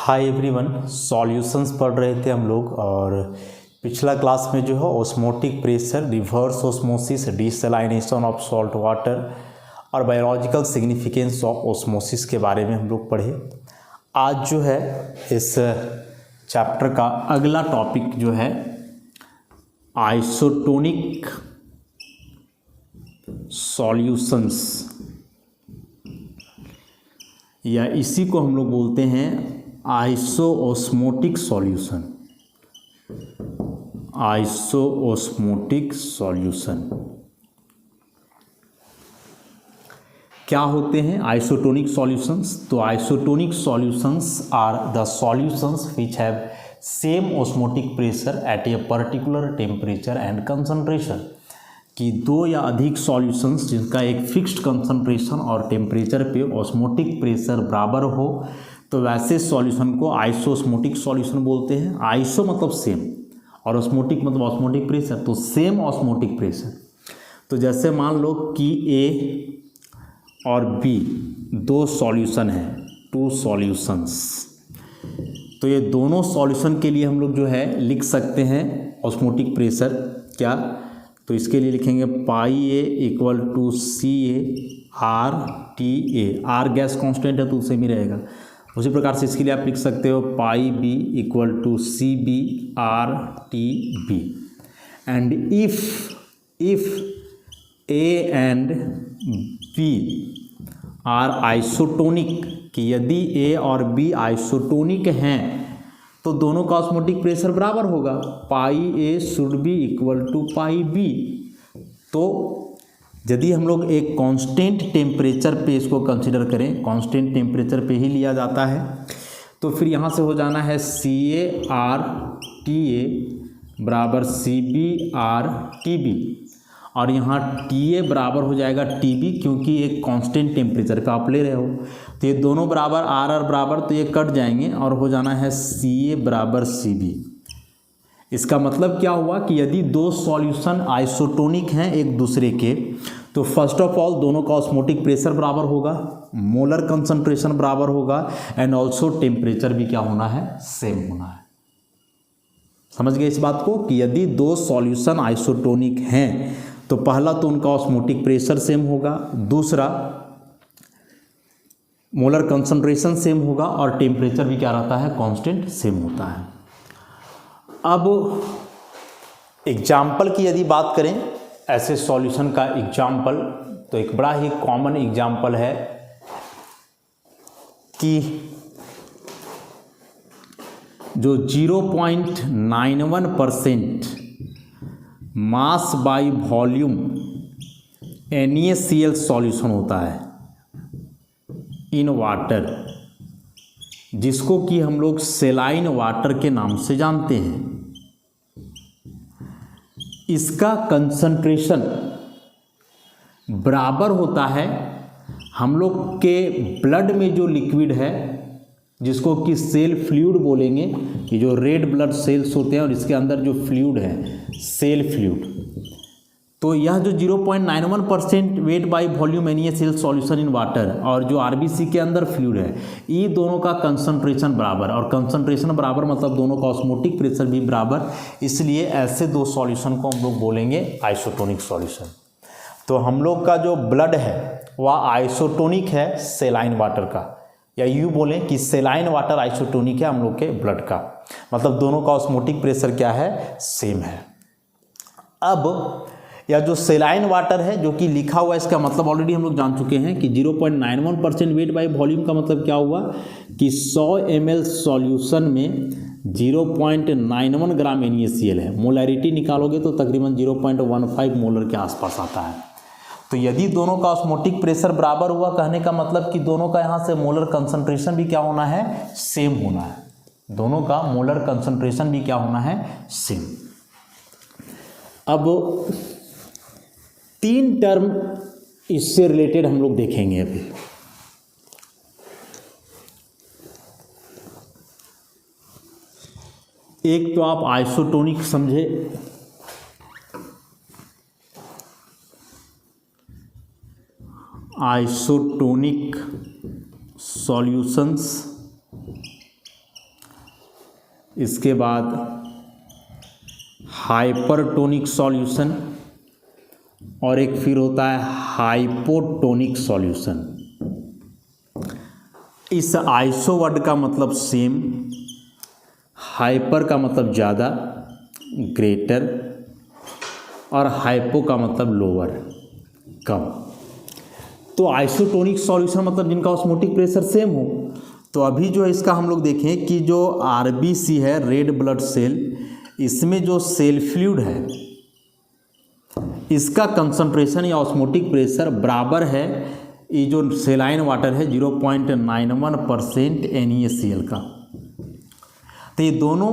Hi everyone, solutions पढ़ रहे थे हम लोग। और पिछला क्लास में जो है osmotic pressure, reverse osmosis, desalination of salt water और बायोलॉजिकल सिग्निफिकेंस ऑफ ऑस्मोसिस के बारे में हम लोग पढ़े। आज जो है इस चैप्टर का अगला टॉपिक जो है आइसोटोनिक सॉल्यूशंस, या इसी को हम लोग बोलते हैं आइसोओस्मोटिक सॉल्यूशन। आइसोओस्मोटिक सॉल्यूशन क्या होते हैं आइसोटोनिक सॉल्यूशंस? तो isotonic solutions are the solutions which have same osmotic pressure at a particular temperature and concentration. कि दो या अधिक सॉल्यूशंस जिनका एक फिक्स्ड कंसंट्रेशन और टेम्परेचर पे ऑस्मोटिक प्रेशर बराबर हो, तो वैसे सॉल्यूशन को आइसोस्मोटिक सॉल्यूशन बोलते हैं। आइसो मतलब सेम और ऑस्मोटिक मतलब ऑस्मोटिक प्रेशर, तो सेम ऑस्मोटिक प्रेशर। तो जैसे मान लो कि ए और बी दो सॉल्यूशन हैं, टू सॉल्यूशंस, तो ये दोनों सॉल्यूशन के लिए हम लोग जो है लिख सकते हैं ऑस्मोटिक प्रेशर क्या। तो इसके लिए लिखेंगे pi A equal to C A R T A. R gas constant है तो उसे भी रहेगा। उसी प्रकार से इसके लिए आप लिख सकते हो pi B equal to C B R T B. And if A and B are isotonic, कि यदि ए और बी आइसोटोनिक हैं तो दोनों का ऑस्मोटिक प्रेशर बराबर होगा। Pi A should be equal to pi B. तो यदि हम लोग एक कांस्टेंट टेम्परेचर पे इसको कंसिडर करें, कांस्टेंट टेम्परेचर पे ही लिया जाता है, तो फिर यहाँ से हो जाना है सी ए आर टी ए बराबर C B R T B, और यहाँ टी ए बराबर हो जाएगा टी बी, क्योंकि एक कांस्टेंट टेम्परेचर पे आप ले रहे हो। तो ये दोनों बराबर आर आर बराबर, तो ये कट जाएंगे और हो जाना है सी ए बराबर सी बी। इसका मतलब क्या हुआ कि यदि दो सॉल्यूशन आइसोटोनिक हैं एक दूसरे के, तो फर्स्ट ऑफ ऑल दोनों का ऑस्मोटिक प्रेशर बराबर होगा, मोलर कंसंट्रेशन बराबर होगा, एंड ऑल्सो टेम्परेचर भी क्या होना है, सेम होना है। समझ गए इस बात को कि यदि दो सॉल्यूशन आइसोटोनिक हैं तो पहला तो उनका ऑस्मोटिक प्रेशर सेम होगा, दूसरा मोलर कंसंट्रेशन सेम होगा, और टेम्परेचर भी क्या रहता है, कांस्टेंट सेम होता है। अब एग्जाम्पल की यदि बात करें ऐसे सॉल्यूशन का एग्जाम्पल, तो एक बड़ा ही कॉमन एग्जाम्पल है कि जो 0.91% mass by volume NaCl solution होता है इन वाटर, जिसको कि हम लोग सेलाइन वाटर के नाम से जानते हैं। इसका कंसंट्रेशन बराबर होता है हम लोग के ब्लड में जो लिक्विड है, जिसको कि सेल फ्लूइड बोलेंगे, कि जो रेड ब्लड सेल्स होते हैं और इसके अंदर जो फ्लूइड है सेल फ्लूइड। तो यह जो 0.91% weight by volume NaCl solution in water और जो आरबीसी के अंदर फ्लूइड है, ये दोनों का कंसंट्रेशन बराबर, और कंसंट्रेशन बराबर मतलब दोनों का ऑस्मोटिक प्रेशर भी बराबर, इसलिए ऐसे दो सॉल्यूशन को हम लोग बोलेंगे आइसोटोनिक सॉल्यूशन। तो हम लोग का जो ब्लड है वह आइसोटोनिक है सेलाइन वाटर का, या यूँ बोलें कि सेलाइन वाटर आइसोटोनिक है हम लोग के ब्लड का, मतलब दोनों का ऑस्मोटिक प्रेशर क्या है, सेम है। अब या जो सेलाइन वाटर है जो कि लिखा हुआ है, इसका मतलब ऑलरेडी हम लोग जान चुके हैं कि 0.91% वेट बाई वॉल्यूम का मतलब क्या हुआ कि 100 ml सॉल्यूशन में 0.91 ग्राम NaCl है। मोलैरिटी निकालोगे तो तकरीबन 0.15 मोलर के आसपास आता है। तो यदि दोनों का ऑस्मोटिक प्रेशर बराबर हुआ, कहने का मतलब कि दोनों का यहाँ से मोलर कंसंट्रेशन भी क्या होना है, सेम होना है। दोनों का मोलर कंसंट्रेशन भी क्या होना है, सेम। अब 3 टर्म इससे रिलेटेड हम लोग देखेंगे अभी। एक तो आप आइसोटोनिक समझे, आइसोटोनिक सॉल्यूशंस इसके बाद हाइपरटोनिक सॉल्यूशन, और एक फिर होता है हाइपोटोनिक सॉल्यूशन। इस आइसो वर्ड का मतलब सेम, हाइपर का मतलब ज़्यादा, ग्रेटर, और हाइपो का मतलब लोअर, कम। तो आइसोटोनिक सॉल्यूशन मतलब जिनका ऑस्मोटिक प्रेशर सेम हो। तो अभी जो है इसका हम लोग देखें कि जो आरबीसी है, रेड ब्लड सेल, इसमें जो सेल फ्लूइड है इसका कंसंट्रेशन या ऑस्मोटिक प्रेशर बराबर है ये जो सेलाइन वाटर है 0.91% NaCl का। तो ये दोनों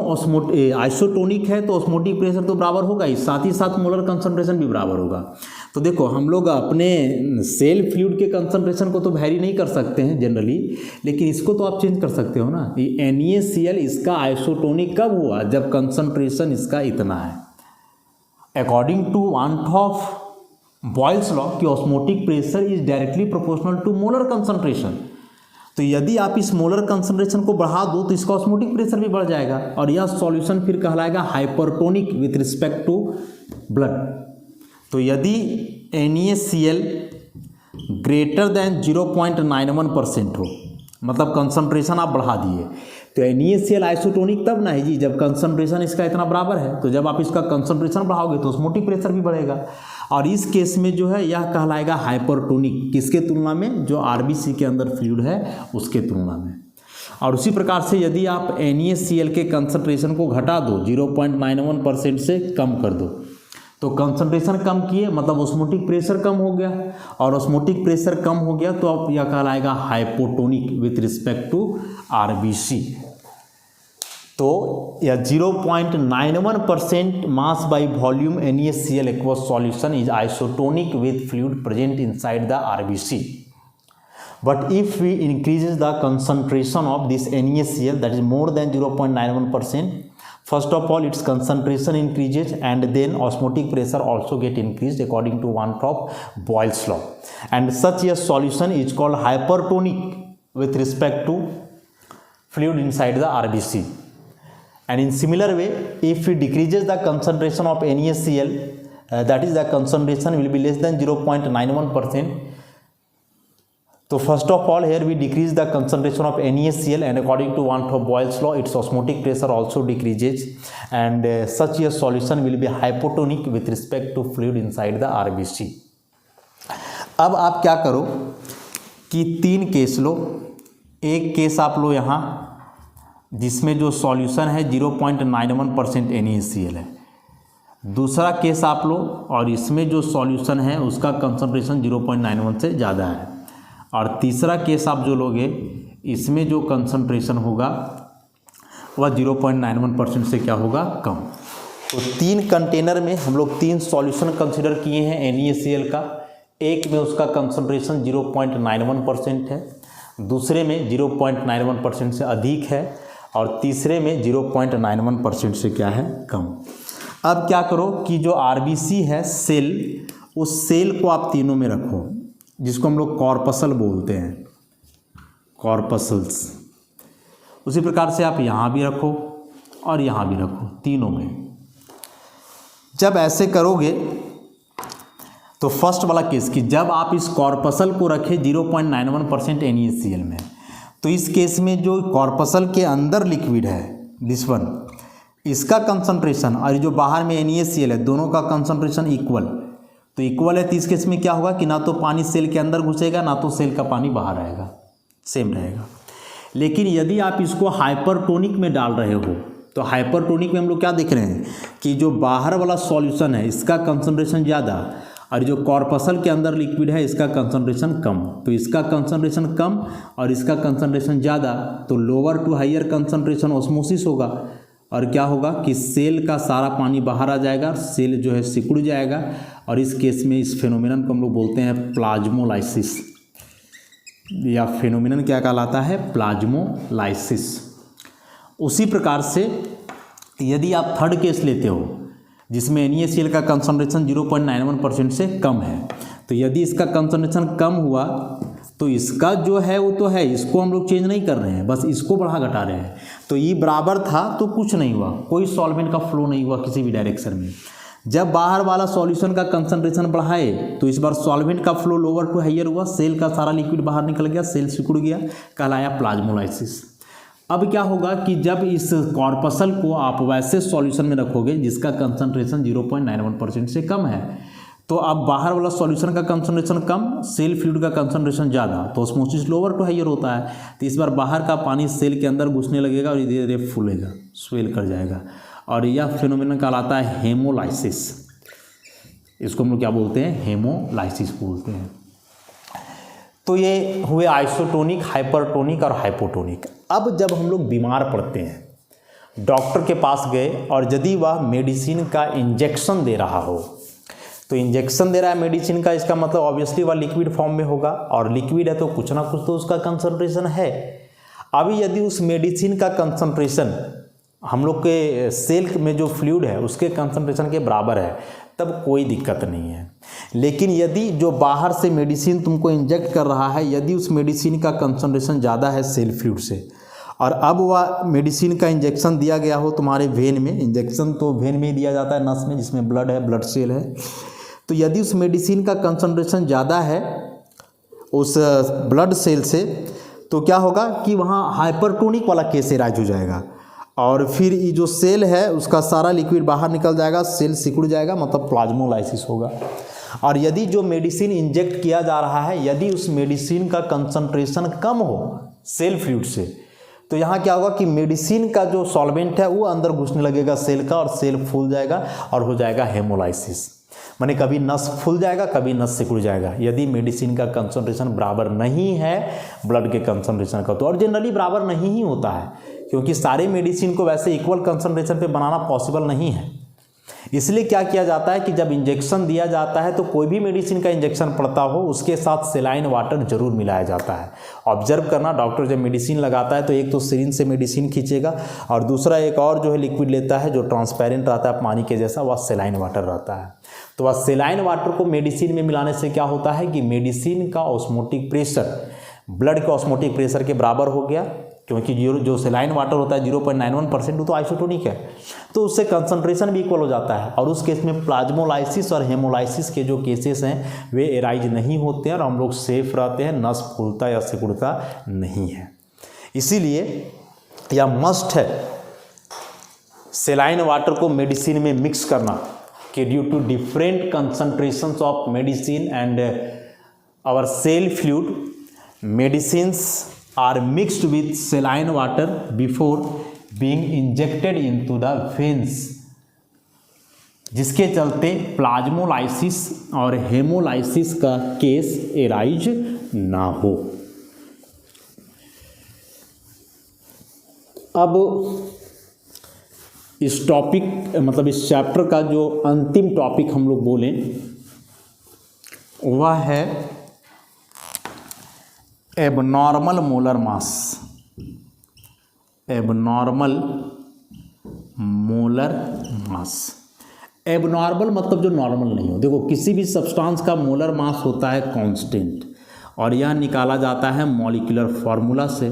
आइसोटोनिक है तो ऑस्मोटिक प्रेशर तो बराबर होगा ही, साथ ही साथ मोलर कंसंट्रेशन भी बराबर होगा। तो देखो हम लोग अपने सेल फ्लूइड के कंसंट्रेशन को तो वैरी नहीं कर सकते हैं जनरली, लेकिन इसको तो आप चेंज कर सकते हो ना। ये NaCl इसका आइसोटोनिक कब हुआ, जब कंसंट्रेशन इसका इतना है। According to van't Hoff Boyle's law कि osmotic pressure is directly proportional to molar concentration. तो यदि आप इस मोलर कंसंट्रेशन को बढ़ा दो तो इसका ऑस्मोटिक प्रेशर भी बढ़ जाएगा, और यह सॉल्यूशन फिर कहलाएगा hypertonic with respect to blood. तो यदि NaCl ग्रेटर देन 0.91% हो, मतलब कंसंट्रेशन आप बढ़ा दिए, तो NaCl आइसोटोनिक तब ना है जी जब कंसंट्रेशन इसका इतना बराबर है। तो जब आप इसका कंसंट्रेशन बढ़ाओगे तो ऑस्मोटिक प्रेशर भी बढ़ेगा, और इस केस में जो है यह कहलाएगा हाइपरटोनिक, किसके तुलना में, जो आरबीसी के अंदर फ्लूइड है उसके तुलना में। और उसी प्रकार से यदि आप NaCl के कंसंट्रेशन को घटा दो, 0.91% से कम कर दो, तो कंसंट्रेशन कम किए मतलब ऑस्मोटिक प्रेशर कम हो गया, और ऑस्मोटिक प्रेशर कम हो गया तो अब यह कहलाएगा hypotonic with respect to RBC. तो यह 0.91% mass by volume NaCl aqueous solution is isotonic with fluid present inside the RBC. But if we increases the concentration of this NaCl, that is more than 0.91%, first of all its concentration increases and then osmotic pressure also get increased according to Van't-Hoff Boyle's law, and such a solution is called hypertonic with respect to fluid inside the RBC. And in similar way, if we decreases the concentration of NaCl, that is the concentration will be less than 0.91%. So first of all here we decrease the concentration of NaCl, and according to Van't-Hoff Boyle's law its osmotic pressure also decreases, and such a solution will be hypotonic with respect to fluid inside the RBC. अब आप क्या करो कि 3 case लो। एक case आप लो यहाँ जिसमें जो सॉल्यूशन है 0.91% NaCl है, दूसरा केस आप लो और इसमें जो सॉल्यूशन है उसका कंसंट्रेशन 0.91 से ज़्यादा है, और तीसरा केस आप जो लोगे इसमें जो कंसंट्रेशन होगा वह 0.91% से क्या होगा, कम। तो 3 कंटेनर में हम लोग 3 सॉल्यूशन कंसिडर किए हैं NaCl का। एक में उसका कंसंट्रेशन 0.91% है, दूसरे में 0.91% से अधिक है, और तीसरे में 0.91% से क्या है, कम। अब क्या करो कि जो आरबीसी है सेल, उस सेल को आप तीनों में रखो, जिसको हम लोग कॉर्पसल बोलते हैं, कॉर्पसल्स। उसी प्रकार से आप यहाँ भी रखो और यहाँ भी रखो, तीनों में। जब ऐसे करोगे तो फर्स्ट वाला केस कि जब आप इस कॉर्पसल को रखें 0.91% NaCl में, तो इस केस में जो कॉर्पसल के अंदर लिक्विड है दिस वन, इसका कंसंट्रेशन और जो बाहर में NaCl है दोनों का कंसंट्रेशन इक्वल, तो इक्वल है। तो इस केस में क्या होगा कि ना तो पानी सेल के अंदर घुसेगा ना तो सेल का पानी बाहर आएगा, सेम रहेगा। लेकिन यदि आप इसको हाइपरटोनिक में डाल रहे हो, तो हाइपरटोनिक में हम लोग क्या देख रहे हैं कि जो बाहर वाला सॉल्यूशन है इसका कंसंट्रेशन ज़्यादा और जो कॉर्पसल के अंदर लिक्विड है इसका कंसंट्रेशन कम। तो इसका कंसंट्रेशन कम और इसका कंसंट्रेशन ज़्यादा, तो lower to higher concentration osmosis होगा, और क्या होगा कि सेल का सारा पानी बाहर आ जाएगा, सेल जो है सिकुड़ जाएगा, और इस केस में इस फेनोमेनन को हम लोग बोलते हैं प्लाज्मोलाइसिस, या फेनोमेनन क्या कहलाता है, प्लाज्मोलाइसिस। उसी प्रकार से यदि आप थर्ड केस लेते हो जिसमें NaCl का कंसंट्रेशन 0.91% से कम है, तो यदि इसका कंसंट्रेशन कम हुआ तो इसका जो है वो तो है, इसको हम लोग चेंज नहीं कर रहे हैं, बस इसको बढ़ा घटा रहे हैं। तो ई बराबर था तो कुछ नहीं हुआ, कोई सॉल्वेंट का फ्लो नहीं हुआ किसी भी डायरेक्शन में। जब बाहर वाला सॉल्यूशन का कंसंट्रेशन बढ़ाए तो इस बार सॉल्वेंट का फ्लो लोअर टू हायर हुआ, सेल का सारा लिक्विड बाहर निकल गया, सेल सिकुड़ गया, कहलाया प्लाज्मोलाइसिस। अब क्या होगा कि जब इस कॉर्पसल को आप वैसे सॉल्यूशन में रखोगे जिसका कंसंट्रेशन 0.91% से कम है, तो अब बाहर वाला सॉल्यूशन का कंसंट्रेशन कम, सेल फ्लूइड का कंसंट्रेशन ज़्यादा, तो ऑस्मोसिस लोअर टू हायर होता है। तो इस बार बाहर का पानी सेल के अंदर घुसने लगेगा और धीरे धीरे फूलेगा, स्वेल कर जाएगा, और यह फिनोमेनन कहलाता है हेमोलाइसिस। इसको हम लोग क्या बोलते हैं? हेमोलाइसिस बोलते हैं। तो ये हुए आइसोटोनिक, हाइपरटोनिक और हाइपोटोनिक। अब जब हम लोग बीमार पड़ते हैं, डॉक्टर के पास गए और यदि वह मेडिसिन का इंजेक्शन दे रहा हो, तो इंजेक्शन दे रहा है मेडिसिन का, इसका मतलब ऑब्वियसली वह लिक्विड फॉर्म में होगा, और लिक्विड है तो कुछ ना कुछ तो उसका कंसंट्रेशन है। अभी यदि उस मेडिसिन का कंसंट्रेशन हम लोग के सेल में जो फ्लूइड है उसके कंसंट्रेशन के बराबर है, तब कोई दिक्कत नहीं है। लेकिन यदि जो बाहर से मेडिसिन तुमको इंजेक्ट कर रहा है, यदि उस मेडिसिन का कंसंट्रेशन ज़्यादा है सेल फ्लूइड से, और अब वह मेडिसिन का इंजेक्शन दिया गया हो तुम्हारे वेन में, इंजेक्शन तो वेन में ही दिया जाता है, नस में जिसमें ब्लड है, ब्लड सेल है, तो यदि उस मेडिसिन का कंसंट्रेशन ज़्यादा है उस ब्लड सेल से, तो क्या होगा कि वहाँ हाइपरटोनिक वाला केस राइज हो जाएगा, और फिर ये जो सेल है उसका सारा लिक्विड बाहर निकल जाएगा, सेल सिकुड़ जाएगा, मतलब प्लाज्मोलाइसिस होगा। और यदि जो मेडिसिन इंजेक्ट किया जा रहा है, यदि उस मेडिसिन का कंसंट्रेशन कम हो सेल फ्लूइड से, तो यहाँ क्या होगा कि मेडिसिन का जो सॉल्वेंट है वो अंदर घुसने लगेगा सेल का, और सेल फूल जाएगा और हो जाएगा हेमोलाइसिस। माने कभी नस फूल जाएगा, कभी नस सिकुड़ जाएगा, यदि मेडिसिन का कंसंट्रेशन बराबर नहीं है ब्लड के कंसंट्रेशन का। तो और जनरली बराबर नहीं ही होता है, क्योंकि सारे मेडिसिन को वैसे इक्वल कंसंट्रेशन पे बनाना पॉसिबल नहीं है। इसलिए क्या किया जाता है कि जब इंजेक्शन दिया जाता है तो कोई भी मेडिसिन का इंजेक्शन पड़ता हो उसके साथ सेलाइन वाटर जरूर मिलाया जाता है। ऑब्जर्व करना, डॉक्टर जब मेडिसिन लगाता है तो एक तो सिरिंज से मेडिसिन खींचेगा, और दूसरा एक और जो है लिक्विड लेता है जो ट्रांसपेरेंट रहता है पानी के जैसा, वह सेलाइन वाटर रहता है। तो वह सेलाइन वाटर को मेडिसिन में मिलाने से क्या होता है कि मेडिसिन का ऑस्मोटिक प्रेशर ब्लड के ऑस्मोटिक प्रेशर के बराबर हो गया, क्योंकि जो सेलाइन वाटर होता है 0.91% वो तो आइसोटोनिक है, तो उससे कंसंट्रेशन भी इक्वल हो जाता है, और उस केस में प्लाज्मोलाइसिस और हेमोलाइसिस के जो केसेस हैं वे एराइज नहीं होते हैं, और हम लोग सेफ रहते हैं, नस फूलता या सिकुड़ता नहीं है। इसीलिए यह मस्ट है सेलाइन वाटर को मेडिसिन में मिक्स करना, कि due to different concentrations of medicine and our cell fluid, medicines are mixed with saline water before being injected into the veins, जिसके चलते प्लाज्मोलाइसिस और हेमोलाइसिस का केस एराइज ना हो। अब इस टॉपिक मतलब इस चैप्टर का जो अंतिम टॉपिक हम लोग बोलें वह है एबनॉर्मल मोलर मास। एबनॉर्मल मोलर मास, एबनॉर्मल मतलब जो नॉर्मल नहीं हो। देखो किसी भी सब्सटेंस का मोलर मास होता है कांस्टेंट, और यह निकाला जाता है मॉलिक्यूलर फार्मूला से,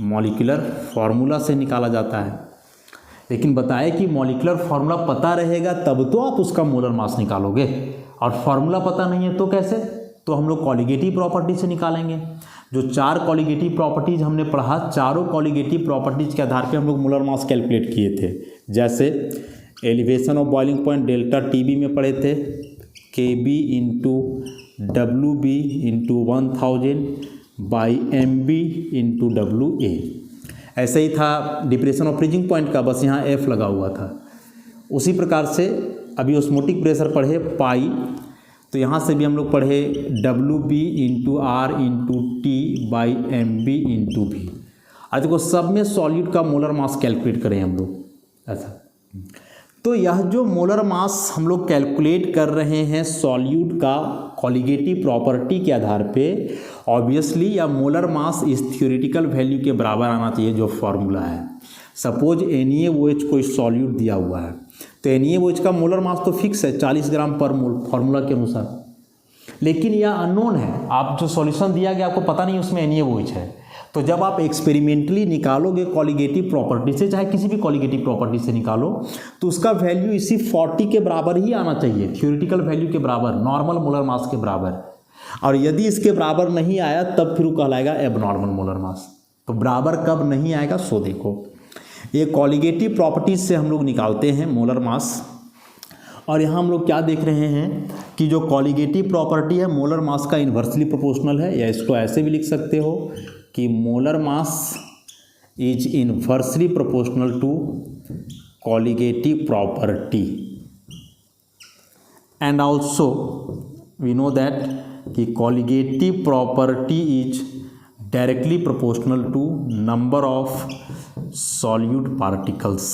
मॉलिक्यूलर फार्मूला से निकाला जाता है। लेकिन बताए कि मॉलिक्यूलर फार्मूला पता रहेगा तब तो आप उसका मोलर मास निकालोगे, और फार्मूला पता नहीं है तो कैसे? तो हम लोग कॉलिगेटिव प्रॉपर्टी से निकालेंगे। जो 4 कॉलिगेटिव प्रॉपर्टीज हमने पढ़ा, चारों कॉलिगेटिव प्रॉपर्टीज के आधार पे हम लोग मोलर मास कैलकुलेट किए थे। जैसे elevation of boiling point delta TB में पढ़े थे, KB into WB into 1000 by MB into WA। ऐसे ही था डिप्रेशन ऑफ फ्रीजिंग पॉइंट का, बस यहाँ F लगा हुआ था। उसी प्रकार से अभी ऑस्मोटिक प्रेशर पढ़े पाई, तो यहाँ से भी हम लोग पढ़े WB into R into T by MB into V। आज देखो सब में सॉल्यूट का मोलर मास कैलकुलेट करें हम लोग ऐसा। तो यह जो मोलर मास हम लोग कैलकुलेट कर रहे हैं सॉल्यूट का कॉलिगेटिव प्रॉपर्टी के आधार पे, ऑब्वियसली यह मोलर मास इस थ्योरेटिकल वैल्यू के बराबर आना चाहिए जो फार्मूला है। सपोज NaOH कोई सॉल्यूट दिया हुआ है, तो NaOH का मोलर मास तो फिक्स है 40 ग्राम पर मोल फार्मूला के अनुसार। लेकिन यह अननोन है, आप जो सॉल्यूशन दिया गया आपको पता नहीं उसमें NaOH है। तो जब आप एक्सपेरिमेंटली निकालोगे कॉलिगेटिव प्रॉपर्टी से, चाहे किसी भी कॉलिगेटिव प्रॉपर्टी से निकालो, तो उसका वैल्यू इसी 40 के बराबर ही आना चाहिए, थ्योरेटिकल वैल्यू के बराबर, नॉर्मल मोलर मास के बराबर। और यदि इसके बराबर नहीं आया तब फिर वो कहलाएगा एबनॉर्मल मोलर मास। तो बराबर कब नहीं आएगा सो देखो, ये कॉलिगेटिव प्रॉपर्टीज से हम लोग निकालते हैं मोलर मास। और यहाँ हम लोग क्या देख रहे हैं कि जो कॉलिगेटिव प्रॉपर्टी है मोलर मास का इन्वर्सली प्रोपोर्शनल है, या इसको ऐसे भी लिख सकते हो कि molar mass is inversely proportional to colligative property. And also we know that कि colligative property is directly proportional to number of solute particles.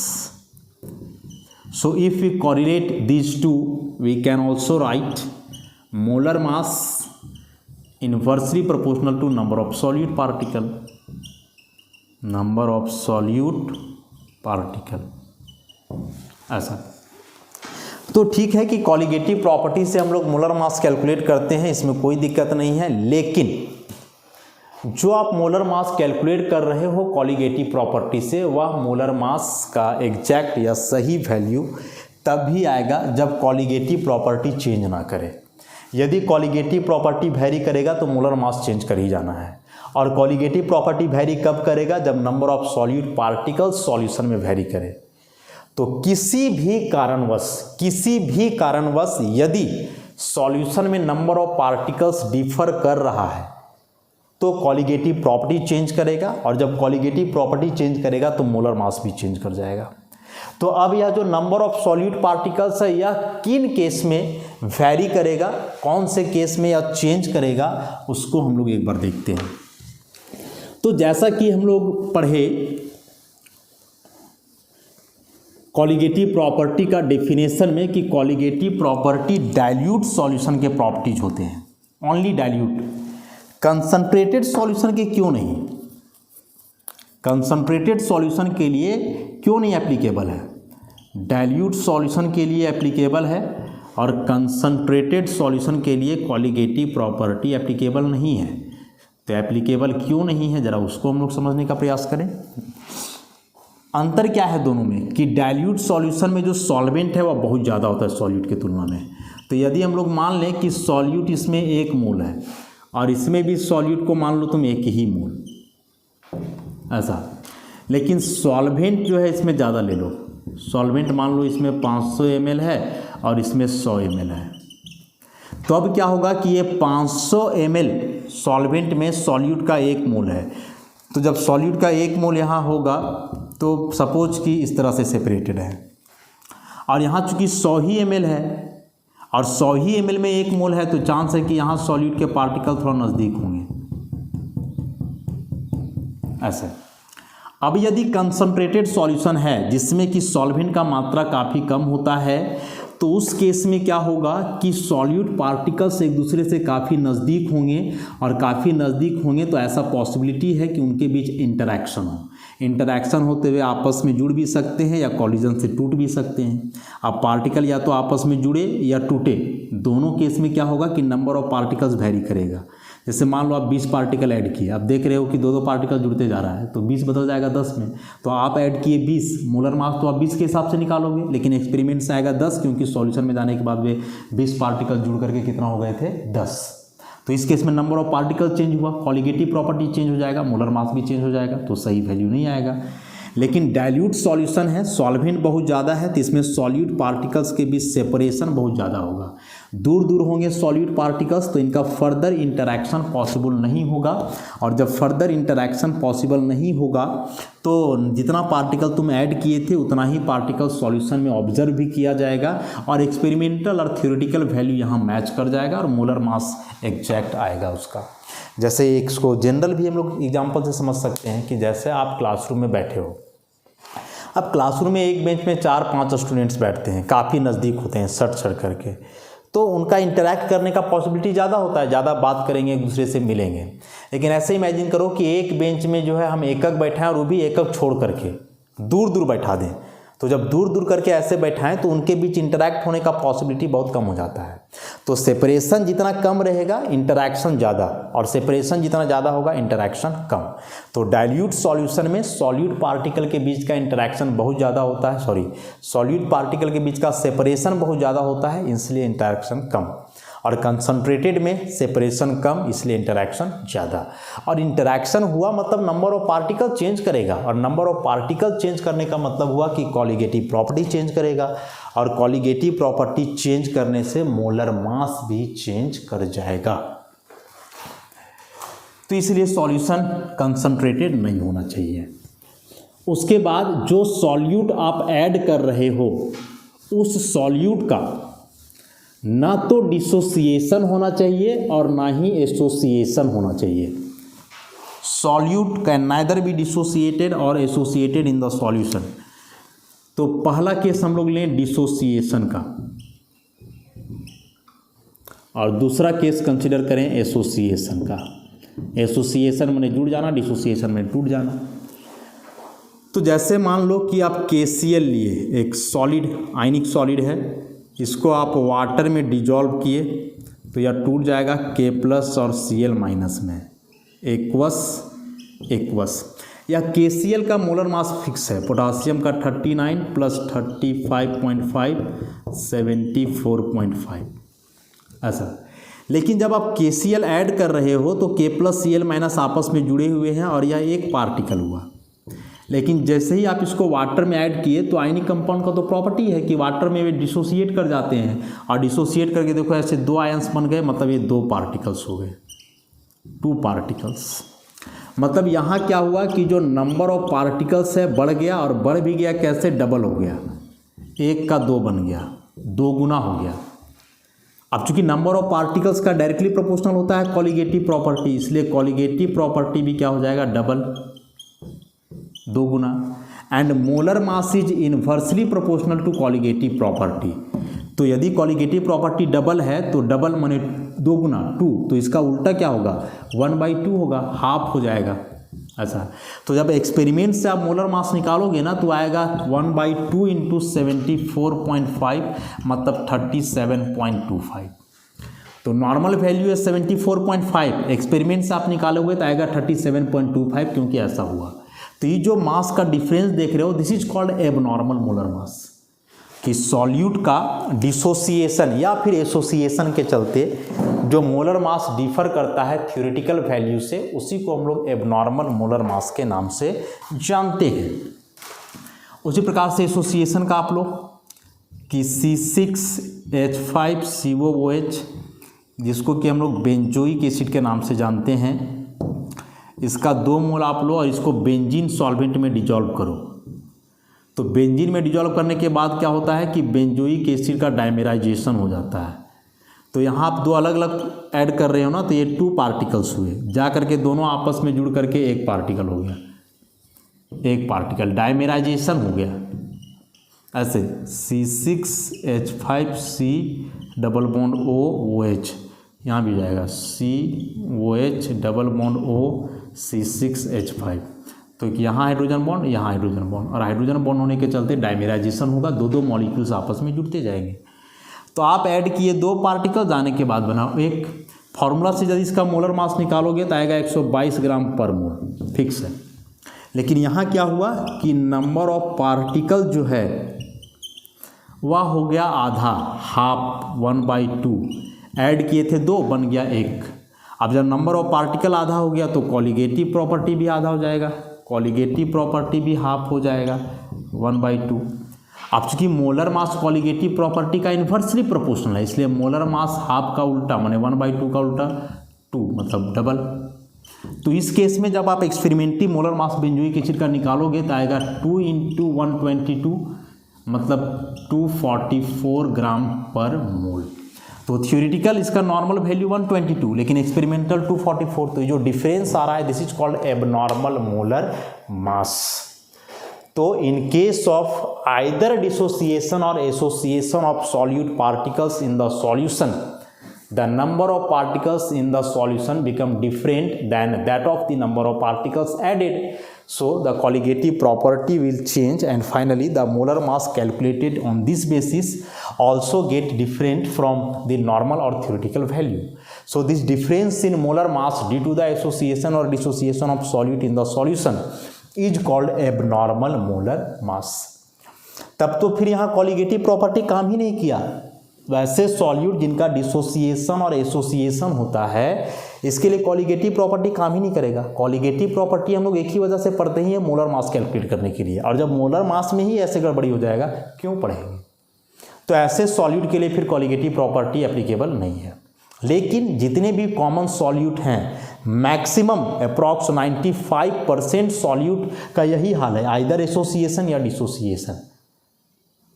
So if we correlate these two, we can also write molar mass inversely proportional to number of solute particle, number of solute particle, ऐसा। तो ठीक है कि colligative property से हम लोग molar mass calculate करते हैं, इसमें कोई दिक्कत नहीं है। लेकिन जो आप मोलर मास कैलकुलेट कर रहे हो कॉलिगेटिव प्रॉपर्टी से, वह मोलर मास का एग्जैक्ट या सही वैल्यू तब भी आएगा जब कॉलिगेटिव प्रॉपर्टी चेंज ना करे। यदि कॉलिगेटिव प्रॉपर्टी वैरी करेगा तो मोलर मास चेंज कर ही जाना है। और कॉलिगेटिव प्रॉपर्टी वैरी कब करेगा? जब number of solute particles solution में वैरी करे। तो किसी भी कारणवश यदि सॉल्यूशन में नंबर ऑफ पार्टिकल्स डिफर कर रहा है तो कॉलिगेटिव प्रॉपर्टी चेंज करेगा, और जब कॉलिगेटिव प्रॉपर्टी चेंज करेगा तो मोलर मास भी चेंज कर जाएगा। तो अब यह जो नंबर ऑफ सॉल्यूट पार्टिकल्स है यह किन केस में वैरी करेगा, कौन से केस में यह चेंज करेगा, उसको हम लोग एक बार देखते हैं। तो जैसा कि हम लोग पढ़े कॉलिगेटिव प्रॉपर्टी का डेफिनेशन में कि कॉलिगेटिव प्रॉपर्टी डाइल्यूट सॉल्यूशन के प्रॉपर्टीज होते हैं, ओनली डाइल्यूट। कंसंट्रेटेड सॉल्यूशन के क्यों नहीं? कंसंट्रेटेड सॉल्यूशन के लिए क्यों नहीं एप्लीकेबल है? डाइल्यूट सॉल्यूशन के लिए एप्लीकेबल है, और कंसंट्रेटेड सॉल्यूशन के लिए कॉलिगेटिव प्रॉपर्टी एप्लीकेबल नहीं है। तो एप्लीकेबल क्यों नहीं है, ज़रा उसको हम लोग समझने का प्रयास करें। अंतर क्या है दोनों में कि डाइल्यूट सॉल्यूशन में जो सॉल्वेंट है वह बहुत ज़्यादा होता है सॉल्यूट की तुलना में। तो यदि हम लोग मान लें कि सॉल्यूट इसमें 1 मोल है और इसमें भी सॉल्यूट को मान लो तुम 1 ही मोल, ऐसा। लेकिन सॉल्वेंट जो है इसमें ज़्यादा ले लो, सॉल्वेंट मान लो इसमें 500 ml है और इसमें 100 ml है। तो अब क्या होगा कि ये 500 ml सॉल्वेंट में सॉल्यूट का 1 मोल है। तो जब सॉल्यूट का 1 मोल यहाँ होगा तो सपोज कि इस तरह से सेपरेटेड है, और यहाँ चूँकि 100 ही ml है और 100 ही ml में 1 मोल है, तो चांस है कि यहाँ सॉल्यूट के पार्टिकल थोड़ा नज़दीक होंगे, ऐसे। अब यदि कंसंट्रेटेड सॉल्यूशन है जिसमें कि सॉल्वेंट का मात्रा काफ़ी कम होता है, तो उस केस में क्या होगा कि सॉल्यूट पार्टिकल्स एक दूसरे से काफ़ी नज़दीक होंगे, और काफ़ी नज़दीक होंगे तो ऐसा पॉसिबिलिटी है कि उनके बीच इंटरैक्शन हो। इंटरैक्शन होते हुए आपस में जुड़ भी सकते हैं या कॉलिजन से टूट भी सकते हैं। अब पार्टिकल या तो आपस में जुड़े या टूटे, दोनों केस में क्या होगा कि नंबर ऑफ पार्टिकल्स वैरी करेगा। जैसे मान लो आप 20 पार्टिकल ऐड किए, आप देख रहे हो कि 2-2 पार्टिकल जुड़ते जा रहा है, तो 20 बदल जाएगा 10 में। तो आप ऐड किए 20, मोलर मास तो आप 20 के हिसाब से निकालोगे, लेकिन एक्सपेरिमेंट से आएगा 10, क्योंकि सॉल्यूशन में जाने के बाद वे 20 पार्टिकल जुड़ करके कितना हो गए थे? 10। तो इस केस में नंबर ऑफ पार्टिकल चेंज हुआ, कॉलिगेटिव प्रॉपर्टी चेंज हो जाएगा, मोलर मास भी चेंज हो जाएगा, तो सही वैल्यू नहीं आएगा। लेकिन डाइल्यूट सॉल्यूशन है, सॉल्वेंट बहुत ज़्यादा है, तो इसमें सॉल्यूट पार्टिकल्स के बीच सेपरेशन बहुत ज़्यादा होगा, दूर दूर होंगे सॉल्यूट पार्टिकल्स, तो इनका फर्दर इंटरैक्शन पॉसिबल नहीं होगा। और जब फर्दर इंटरैक्शन पॉसिबल नहीं होगा तो जितना पार्टिकल तुम ऐड किए थे उतना ही पार्टिकल सॉल्यूशन में ऑब्जर्व भी किया जाएगा, और एक्सपेरिमेंटल और थ्योरेटिकल वैल्यू यहाँ मैच कर जाएगा, और मोलर मास एग्जैक्ट आएगा उसका। जैसे एक इसको जनरल भी हम लोग एग्जाम्पल से समझ सकते हैं कि जैसे आप क्लासरूम में बैठे हो, अब क्लासरूम में एक बेंच में 4-5 स्टूडेंट्स बैठते हैं, काफ़ी नज़दीक होते हैं सट करके, तो उनका इंटरैक्ट करने का पॉसिबिलिटी ज़्यादा होता है, ज़्यादा बात करेंगे, एक दूसरे से मिलेंगे। लेकिन ऐसे इमेजिन करो कि एक बेंच में जो है हम एकक बैठाएं, और वो भी एकक छोड़ करके दूर दूर बैठा दें। तो जब दूर दूर करके ऐसे बैठाएं तो उनके बीच इंटरैक्ट होने का पॉसिबिलिटी बहुत कम हो जाता है। तो सेपरेशन जितना कम रहेगा इंटरैक्शन ज़्यादा, और सेपरेशन जितना ज़्यादा होगा इंटरैक्शन कम। तो डाइल्यूट सॉल्यूशन में सॉल्यूट पार्टिकल के बीच का इंटरैक्शन बहुत ज़्यादा होता है, सॉल्यूट पार्टिकल के बीच का सेपरेशन बहुत ज़्यादा होता है, इसलिए इंटरैक्शन कम। और कंसंट्रेटेड में सेपरेशन कम, इसलिए इंटरैक्शन ज़्यादा। और इंटरैक्शन हुआ मतलब नंबर ऑफ पार्टिकल चेंज करेगा, और नंबर ऑफ पार्टिकल चेंज करने का मतलब हुआ कि कॉलिगेटिव प्रॉपर्टी चेंज करेगा, और कॉलिगेटिव प्रॉपर्टी चेंज करने से मोलर मास भी चेंज कर जाएगा। तो इसलिए सॉल्यूशन कंसंट्रेटेड नहीं होना चाहिए। उसके बाद जो सॉल्यूट आप ऐड कर रहे हो उस सॉल्यूट का ना तो डिसोसिएशन होना चाहिए और ना ही एसोसिएशन होना चाहिए। Solute can neither be dissociated और एसोसिएटेड इन द सॉल्यूशन। तो पहला केस हम लोग लें डिसोसिएशन का, और दूसरा केस कंसिडर करें एसोसिएशन का। एसोसिएशन में जुड़ जाना, डिसोसिएशन में टूट जाना। तो जैसे मान लो कि आप KCl लिए, एक सॉलिड आयनिक सॉलिड है, इसको आप वाटर में डिजॉल्व किए तो यह टूट जाएगा K+ और Cl- में, एक्वस। या KCl का मोलर मास फिक्स है, पोटासियम का 39 + 35.5 74.5 ऐसा। लेकिन जब आप KCl ऐड कर रहे हो तो K+ Cl- आपस में जुड़े हुए हैं और यह एक पार्टिकल हुआ। लेकिन जैसे ही आप इसको वाटर में ऐड किए तो आयनिक कंपाउंड का तो प्रॉपर्टी है कि वाटर में वे डिसोसिएट कर जाते हैं, और डिसोसिएट करके देखो ऐसे 2 आयंस बन गए, मतलब ये 2 पार्टिकल्स हो गए, 2 पार्टिकल्स। मतलब यहाँ क्या हुआ कि जो नंबर ऑफ पार्टिकल्स है बढ़ गया, और बढ़ भी गया कैसे, डबल हो गया, 1 का 2 बन गया, 2 गुना हो गया। अब चूंकि नंबर ऑफ पार्टिकल्स का डायरेक्टली प्रोपोर्शनल होता है कॉलिगेटिव प्रॉपर्टी, इसलिए कॉलिगेटिव प्रॉपर्टी भी क्या हो जाएगा, डबल, 2 गुना। And molar mass is inversely proportional to colligative property. तो यदि कॉलिगेटिव प्रॉपर्टी डबल है तो डबल माने 2 गुना 2, तो इसका उल्टा क्या होगा, 1/2 होगा, हाफ हो जाएगा ऐसा। तो जब एक्सपेरिमेंट से आप मोलर मास निकालोगे ना तो आएगा 1/2 × 74.5 मतलब 37.25। तो नॉर्मल वैल्यू है 74.5, एक्सपेरिमेंट से आप निकालोगे तो आएगा 37.25, क्योंकि ऐसा हुआ। तो ये जो मास का डिफरेंस देख रहे हो, this is called abnormal molar मास, कि सॉल्यूट का डिसोसिएशन या फिर एसोसिएशन के चलते जो मोलर मास डिफर करता है थ्योरेटिकल वैल्यू से, उसी को हम लोग एबनॉर्मल मोलर मास के नाम से जानते हैं। उसी प्रकार से एसोसिएशन का आप लोग कि C6H5COOH, जिसको कि हम लोग बेंजोइक एसिड के नाम से जानते हैं, इसका 2 मोल आप लो और इसको बेंजीन सॉल्वेंट में डिजॉल्व करो। तो बेंजीन में डिजॉल्व करने के बाद क्या होता है कि बेंजोइक एसिड का डायमेराइजेशन हो जाता है। तो यहाँ आप 2 अलग अलग ऐड कर रहे हो ना, तो ये 2 पार्टिकल्स हुए, जा करके दोनों आपस में जुड़ करके एक पार्टिकल हो गया, एक पार्टिकल डायमेराइजेशन हो गया ऐसे। C6H5C डबल बॉन्ड OOH, यहाँ भी जाएगा COH double bond O C6H5। तो यहाँ हाइड्रोजन बॉन्ड, यहाँ हाइड्रोजन बॉन्ड, और हाइड्रोजन बॉन्ड होने के चलते डायमेराइजेशन होगा, 2 मॉलिक्यूल्स आपस में जुड़ते जाएंगे। तो आप ऐड किए 2 पार्टिकल, जाने के बाद बनाओ एक फॉर्मूला से यदि इसका मोलर मास निकालोगे तो आएगा 122 ग्राम पर मोल, फिक्स है। लेकिन यहाँ क्या हुआ कि नंबर ऑफ पार्टिकल जो है वह हो गया आधा, हाफ, 1/2। ऐड किए थे 2, बन गया 1। अब जब नंबर ऑफ पार्टिकल आधा हो गया तो कॉलिगेटिव प्रॉपर्टी भी आधा हो जाएगा, कॉलिगेटिव प्रॉपर्टी भी हाफ हो जाएगा, 1/2। अब चूंकि मोलर मास कॉलिगेटिव प्रॉपर्टी का इन्वर्सली प्रोपोर्शनल है, इसलिए मोलर मास हाफ का उल्टा माने 1/2 का उल्टा 2 मतलब डबल। तो इस केस में जब आप experimentally molar mass benzoic acid का निकालोगे तो आएगा 2 × 122 मतलब 244 ग्राम पर मोल। तो थ्योरेटिकल इसका नॉर्मल वैल्यू 122, लेकिन एक्सपेरिमेंटल 244। तो ये जो डिफरेंस आ रहा है this is called abnormal molar mass. तो in case of either dissociation और association of solute particles in the solution, the number of particles in the solution become different than that of the number of particles added. So the colligative property will change, and finally the molar mass calculated on this basis also get different from the normal or theoretical value. So this difference in molar mass due to the association or dissociation of solute in the solution is called abnormal molar mass. तब तो फिर यहाँ colligative property काम ही नहीं किया। वैसे solute जिनका dissociation और एसोसिएशन होता है, इसके लिए कॉलिगेटिव प्रॉपर्टी काम ही नहीं करेगा। कॉलिगेटिव प्रॉपर्टी हम लोग एक ही वजह से पढ़ते ही है, मोलर मास कैलकुलेट करने के लिए, और जब मोलर मास में ही ऐसे गड़बड़ी हो जाएगा क्यों पढ़ेंगे। तो ऐसे सॉल्यूट के लिए फिर कॉलिगेटिव प्रॉपर्टी एप्लीकेबल नहीं है। लेकिन जितने भी कॉमन सॉल्यूट हैं, मैक्सिमम अप्रॉक्स 95% सॉल्यूट का यही हाल है, आइदर एसोसिएशन या डिसोसिएशन।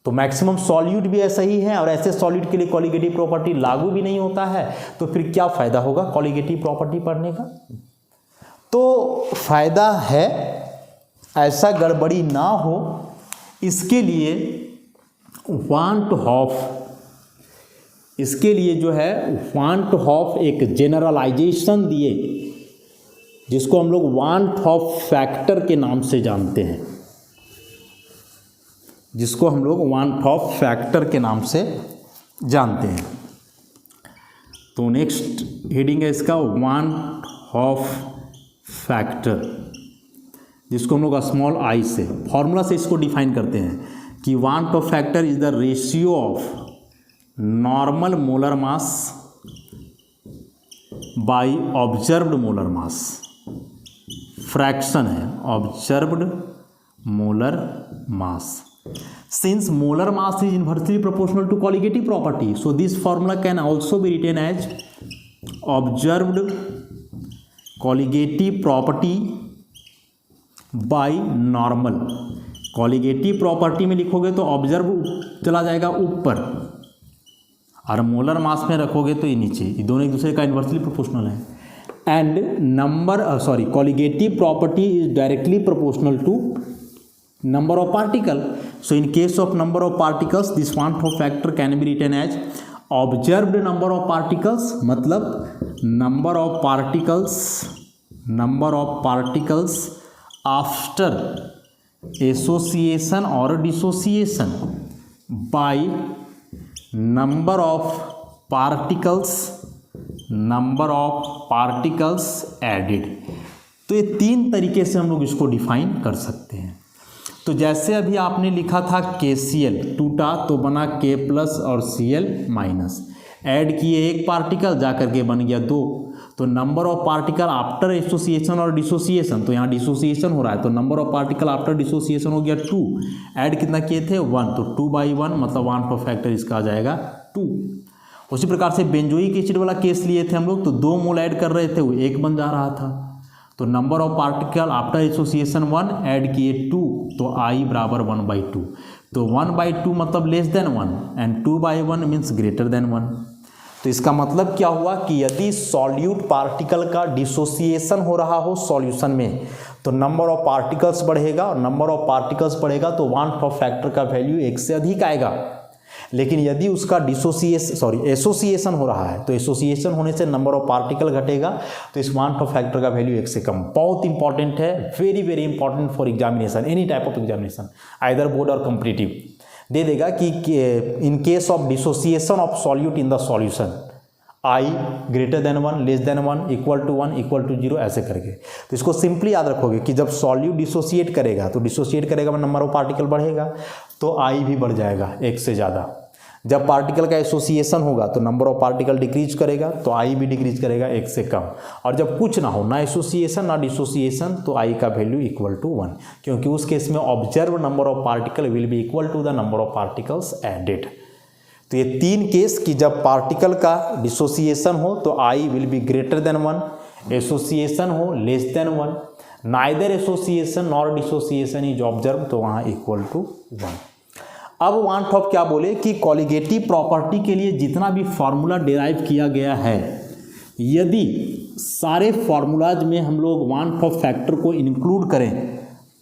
तो मैक्सिमम सॉल्यूट भी ऐसा ही है, और ऐसे सॉल्यूट के लिए कॉलिगेटिव प्रॉपर्टी लागू भी नहीं होता है। तो फिर क्या फ़ायदा होगा कॉलिगेटिव प्रॉपर्टी पढ़ने का? तो फायदा है, ऐसा गड़बड़ी ना हो इसके लिए वांट हॉफ, इसके लिए जो है वांट हॉफ एक जेनरलाइजेशन दिए, जिसको हम लोग वांट हॉफ फैक्टर के नाम से जानते हैं, जिसको हम लोग वांट हॉफ फैक्टर के नाम से जानते हैं। तो नेक्स्ट हेडिंग है इसका वांट हॉफ फैक्टर, जिसको हम लोग स्मॉल आई से फॉर्मूला से इसको डिफाइन करते हैं कि van't Hoff factor is the ratio of normal molar mass by observed molar mass. Fraction है observed molar mass. Since molar mass is inversely proportional to colligative property, so this formula can also be written as observed colligative property by normal। colligative property में लिखोगे तो observe चला जाएगा ऊपर, और molar mass में रखोगे तो ये नीचे, ये दोनों एक दूसरे का इन्वर्सली प्रोपोर्शनल है। And number colligative property is directly proportional to number of particle. So in case of number of particles, this want of factor can be written as observed number of particles, मतलब number of particles after association or dissociation by number of particles added। तो ये तीन तरीके से हम लोग इसको define कर सकते हैं। तो जैसे अभी आपने लिखा था KCl टूटा तो बना K प्लस और Cl माइनस, ऐड किए एक पार्टिकल जाकर के बन गया 2। तो number of particle after association और डिसोसिएशन, तो यहाँ डिसोसिएशन हो रहा है तो number of particle after dissociation हो गया 2। ऐड कितना किए थे 1, तो 2/1 मतलब वांट ऑफ फैक्टर इसका आ जाएगा 2। उसी प्रकार से बेंजोइक एसिड वाला केस लिए थे हम लोग, तो 2 मोल ऐड कर रहे थे, वो 1 बन जा रहा था। तो number of particle after association 1, add किए 2, तो I बराबर 1/2। तो 1/2 मतलब less than 1, and 2/1 means greater than 1। तो इसका मतलब क्या हुआ कि यदि सॉल्यूट पार्टिकल का डिसोसिएशन हो रहा हो सॉल्यूशन में, तो नंबर ऑफ पार्टिकल्स बढ़ेगा, और नंबर ऑफ पार्टिकल्स बढ़ेगा तो वांट ऑफ फैक्टर का वैल्यू 1 से अधिक आएगा। लेकिन यदि उसका एसोसिएशन हो रहा है, तो एसोसिएशन होने से नंबर ऑफ पार्टिकल घटेगा, तो इस वांट ऑफ फैक्टर का वैल्यू 1 से कम। बहुत इंपॉर्टेंट है, very very important for examination, any type of examination, either board और कॉम्पिटिटिव। दे देगा कि in case of dissociation of solute in the solution I greater than 1, less than 1, equal to 1, equal to 0, ऐसे करके। तो इसको simply याद रखोगे कि जब सॉल्यूट डिसोसिएट करेगा, तो डिसोसिएट करेगा नंबर ऑफ पार्टिकल बढ़ेगा, तो I भी बढ़ जाएगा 1 से ज़्यादा। जब पार्टिकल का एसोसिएशन होगा तो नंबर ऑफ पार्टिकल डिक्रीज करेगा, तो I भी डिक्रीज करेगा 1 से कम। और जब कुछ ना हो, ना एसोसिएशन ना डिसोसिएशन, तो I का वैल्यू इक्वल टू 1, क्योंकि उस केस में observe number of particle will be equal to the number of particles added. तो ये 3 केस कि जब पार्टिकल का डिसोसिएशन हो तो I will be greater than 1, association हो less than 1, neither association nor dissociation is observe, तो वहाँ इक्वल टू 1। अब वांट ऑफ क्या बोले कि कॉलिगेटिव प्रॉपर्टी के लिए जितना भी फार्मूला डिराइव किया गया है, यदि सारे फार्मूलाज में हम लोग वांट ऑफ फैक्टर को इंक्लूड करें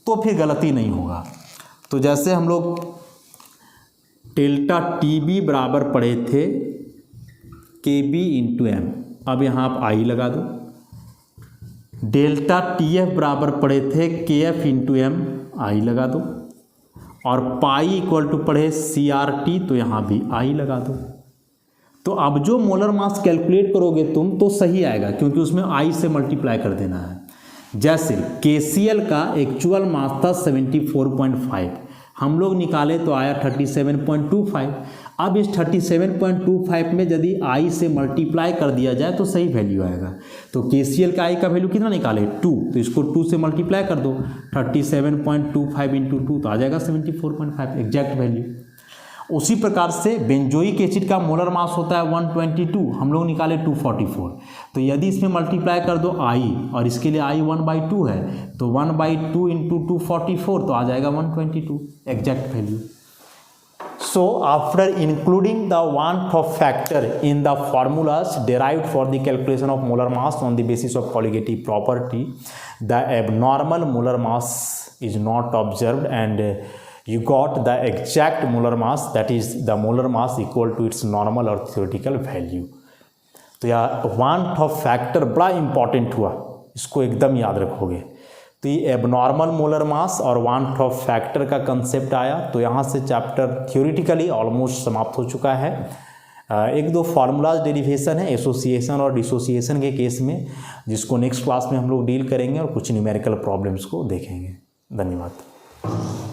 तो फिर गलती नहीं होगा। तो जैसे हम लोग डेल्टा TB बराबर पढ़े थे KB इंटू एम। अब यहाँ आप आई लगा दो। डेल्टा TF बराबर पड़े थे KF इंटू एम, आई लगा दो। और पाई इक्वल टू पड़े CRT, तो यहाँ भी आई लगा दो। तो अब जो मोलर मास कैलकुलेट करोगे तुम तो सही आएगा, क्योंकि उसमें आई से मल्टीप्लाई कर देना है। जैसे KCl का एक्चुअल मास था 74.5, हम लोग निकाले तो आया 37.25। अब इस 37.25 में यदि आई से मल्टीप्लाई कर दिया जाए तो सही वैल्यू आएगा। तो KCl का आई का वैल्यू कितना निकाले 2, तो इसको 2 से मल्टीप्लाई कर दो, 37.25 इंटू 2 तो आ जाएगा 74.5 एग्जैक्ट वैल्यू। उसी प्रकार से बेंजोइक एसिड का मोलर मास होता है 122, हम लोग निकाले 244, तो यदि इसमें मल्टीप्लाई कर दो आई, और इसके लिए आई 1/2 है, तो 1/2 इंटू 244 तो आ जाएगा 122 exact value. So after including the Van-'t-Hoff factor in the formulas derived for the calculation of molar mass on the basis of colligative property, the abnormal molar mass is not observed and you got the exact molar mass, that is the molar mass equal to its normal or theoretical value। तो यह Van-'t-Hoff factor बड़ा important हुआ, इसको एकदम याद रखोगे। तो ये एबनॉर्मल मोलर मास और Van-'t-Hoff फैक्टर का कंसेप्ट आया। तो यहाँ से चैप्टर थ्योरेटिकली ऑलमोस्ट समाप्त हो चुका है। एक दो फार्मूलाज डेरिवेशन है एसोसिएशन और डिसोसिएशन के केस में, जिसको नेक्स्ट क्लास में हम लोग डील करेंगे और कुछ न्यूमेरिकल प्रॉब्लम्स को देखेंगे। धन्यवाद।